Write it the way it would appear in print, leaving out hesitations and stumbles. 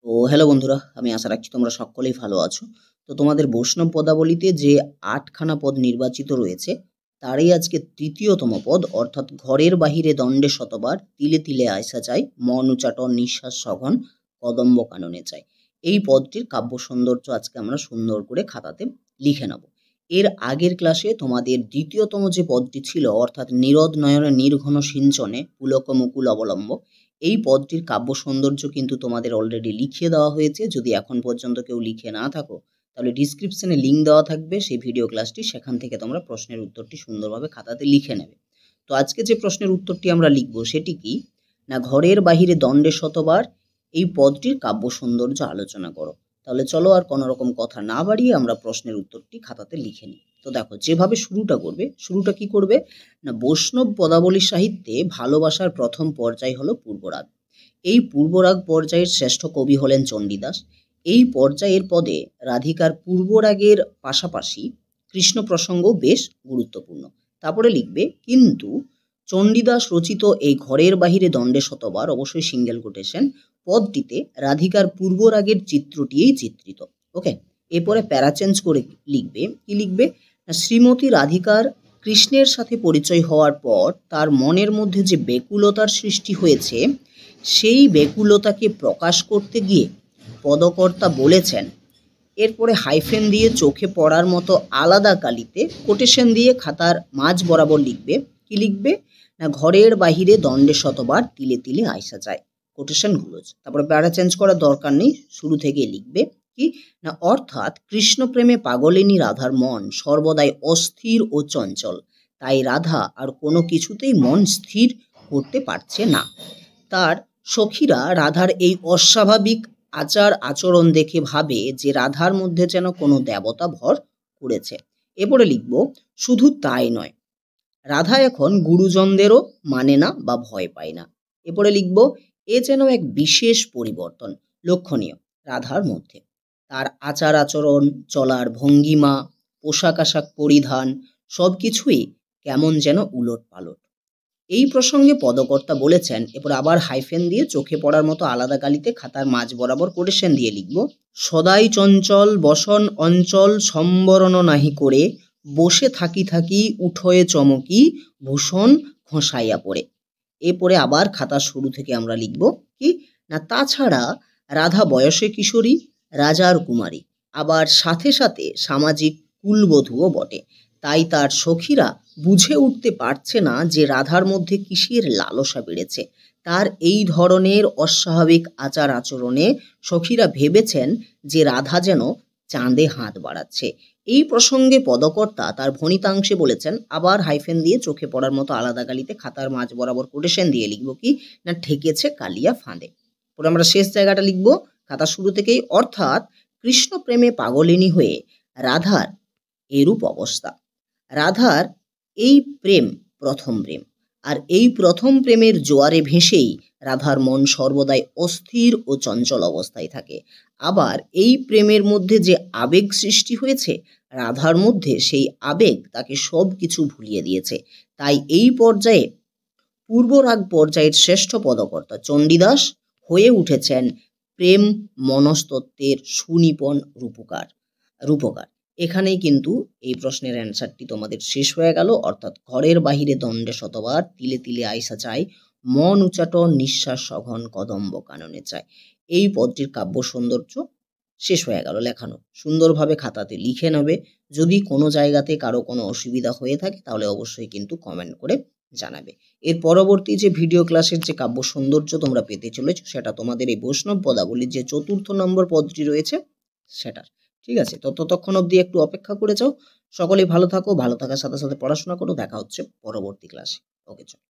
তো হ্যালো বন্ধুরা, আমি আশা রাখছি তোমরা সকলেই ভালো আছো। তো তোমাদের বৈষ্ণব পদাবলীতে যে ৮ খানা পদ নির্বাচিত রয়েছে, তারই আজকে ৩য় তম পদ অর্থাৎ ঘরের বাহিরে দণ্ডে শতবার, তিলে তিলে আয়সা চাই, মন উচাটন নিঃশ্বাস সঘন, কদম্ব কাননে চাই। এই পদটির কাব্য সৌন্দর্য আজকে আমরা সুন্দর করে খাতাতে লিখে নেব। এর আগের ক্লাসে তোমাদের ২য় তম যে পদটি ছিল অর্থাৎ নীরদ নয়নে নির্ঘন সিঞ্চনে পুলক মুকুল অবলম্ব, এই পদটির কাব্য সৌন্দর্য কিন্তু তোমাদের অলরেডি লিখিয়ে দেওয়া হয়েছে। যদি এখন পর্যন্ত কেউ লিখে না থাকো, তাহলে ডিসক্রিপশনে লিঙ্ক দেওয়া থাকবে সেই ভিডিও ক্লাসটি, সেখান থেকে তোমরা প্রশ্নের উত্তরটি সুন্দরভাবে খাতাতে লিখে নেবে। তো আজকে যে প্রশ্নের উত্তরটি আমরা লিখব সেটি কি না, ঘরের বাহিরে দণ্ডে শতবার, এই পদটির কাব্য সৌন্দর্য আলোচনা করো। তাহলে চলো আর কোনো রকম কথা না বাড়িয়ে আমরা প্রশ্নের উত্তরটি খাতাতে লিখে নিই। তো দেখো, যেভাবে শুরুটা কি করবে না, বৈষ্ণব পদাবলী সাহিত্যে ভালোবাসার প্রথম পর্যায় হলো পূর্বরাগ। এই পূর্বরাগ পর্যায়ের শ্রেষ্ঠ কবি হলেন চণ্ডীদাস। এই পর্যায়ের পদে রাধিকার পূর্বরাগের পাশাপাশি কৃষ্ণ প্রসঙ্গও বেশ গুরুত্বপূর্ণ। তারপরে লিখবে কিন্তু চণ্ডীদাস রচিত এই ঘরের বাহিরে দণ্ডে শতবার, অবশ্যই সিঙ্গেল কোটেশন, পদটিতে রাধিকার পূর্বরাগের চিত্রটিই চিত্রিত। ওকে, এরপরে প্যারা চেঞ্জ করে লিখবে না, শ্রীমতী রাধিকার কৃষ্ণের সাথে পরিচয় হওয়ার পর তার মনের মধ্যে যে ব্যাকুলতার সৃষ্টি হয়েছে, সেই ব্যাকুলতাকে প্রকাশ করতে গিয়ে পদকর্তা বলেছেন। এরপরে হাইফেন দিয়ে চোখে পড়ার মতো আলাদা কালিতে কোটেশন দিয়ে খাতার মাঝ বরাবর লিখবে না, ঘরের বাহিরে দণ্ডে শতবার, তিলে তিলে আয়সা যায়, কোটেশনগুলো। তারপরে প্যারা চেঞ্জ করার দরকার নেই, শুরু থেকে লিখবে কি না, অর্থাৎ কৃষ্ণ প্রেমে পাগলিনী রাধার মন সর্বদাই অস্থির ও চঞ্চল, তাই রাধা আর কোনো কিছুতেই মন স্থির করতে পারছে না। তার সখীরা রাধার এই অস্বাভাবিক আচার আচরণ দেখে ভাবে যে রাধার মধ্যে যেন কোনো দেবতা ভর করেছে। এরপরে লিখব শুধু তাই নয়, রাধা এখন গুরুজনদেরও মানে না বা ভয় পায় না। এরপরে লিখব এ যেন এক বিশেষ পরিবর্তন লক্ষণীয় রাধার মধ্যে। তার আচার আচরণ, চলার ভঙ্গিমা, পোশাক আশাক পরিধান সব কিছুই কেমন যেন উলট পালট। এই প্রসঙ্গে পদকর্তা বলেছেন। এরপর আবার হাইফেন দিয়ে চোখে পড়ার মতো আলাদা কালিতে খাতার মাঝ বরাবর কোটেশন দিয়ে লিখব, সদাই চঞ্চল বসন অঞ্চল সম্বরণ নাহি করে, বসে থাকি থাকি উঠয়ে চমকি, ভূষণ ঘষাইয়া পড়ে। এরপরে আবার খাতার শুরু থেকে আমরা লিখব কি না, তাছাড়া রাধা বয়সে কিশোরী, রাজার কুমারী, আবার সাথে সাথে সামাজিক কুলবধূও বটে। তাই তার সখীরা বুঝে উঠতে পারছে না যে রাধার মধ্যে কিসের লালসা বেড়েছে। তার এই ধরনের অস্বাভাবিক আচার আচরণে সখীরা ভেবেছেন যে রাধা যেন চাঁদে হাত বাড়াচ্ছে। এই প্রসঙ্গে পদকর্তা তার ভণিতাংশে বলেছেন। আবার হাইফেন দিয়ে চোখে পড়ার মতো আলাদা কালিতে খাতার মাঝ বরাবর কোটেশন দিয়ে লিখব কি না, ঠেকেছে কালিয়া ফাঁদে। পরে আমরা শেষ জায়গাটা লিখব খাতা শুরু থেকেই, অর্থাৎ কৃষ্ণ প্রেমে পাগলিনী হয়ে রাধার এরূপ অবস্থা। রাধার এই প্রেম প্রথম প্রেম, আর এই প্রথম প্রেমের জোয়ারে ভেসেই রাধার মন সর্বদাই অস্থির ও চঞ্চল অবস্থায় থাকে। আবার এই প্রেমের মধ্যে যে আবেগ সৃষ্টি হয়েছে, রাধার মধ্যে সেই আবেগ তাকে সব কিছু ভুলিয়ে দিয়েছে। তাই এই পর্যায়ে পূর্বরাগ পর্যায়ের শ্রেষ্ঠ পদকর্তা চণ্ডীদাস হয়ে উঠেছেন প্রেম মনস্তত্ত্বের সুনিপুণ রূপকার। এখানেই কিন্তু এই প্রশ্নের অ্যান্সারটি তোমাদের শেষ হয়ে গেল। অর্থাৎ ঘরের বাহিরে দণ্ডে শতবার, তিলে তিলে আয়সা চাই, মন উচাটন নিঃশ্বাস সঘন, কদম্ব কাননে চাই। এই পদটির কাব্য সৌন্দর্য শেষ হয়ে গেল লেখানো। সুন্দরভাবে খাতাতে লিখে নেবে। যদি কোনো জায়গাতে কারো কোনো অসুবিধা হয়ে থাকে, তাহলে অবশ্যই কিন্তু কমেন্ট করে জানাবে। এর পরবর্তী যে ভিডিও ক্লাসের যে কাব্য সৌন্দর্য তোমরা পেতে চলেছ, সেটা তোমাদের এই বৈষ্ণব পদাবলীর যে ৪র্থ নম্বর পদটি রয়েছে সেটার। ঠিক আছে, তো ততক্ষণ অবধি একটু অপেক্ষা করে যাও। সকলেই ভালো থাকো, ভালো থাকার সাথে সাথে পড়াশোনা করো। দেখা হচ্ছে পরবর্তী ক্লাসে। ওকে, চলো।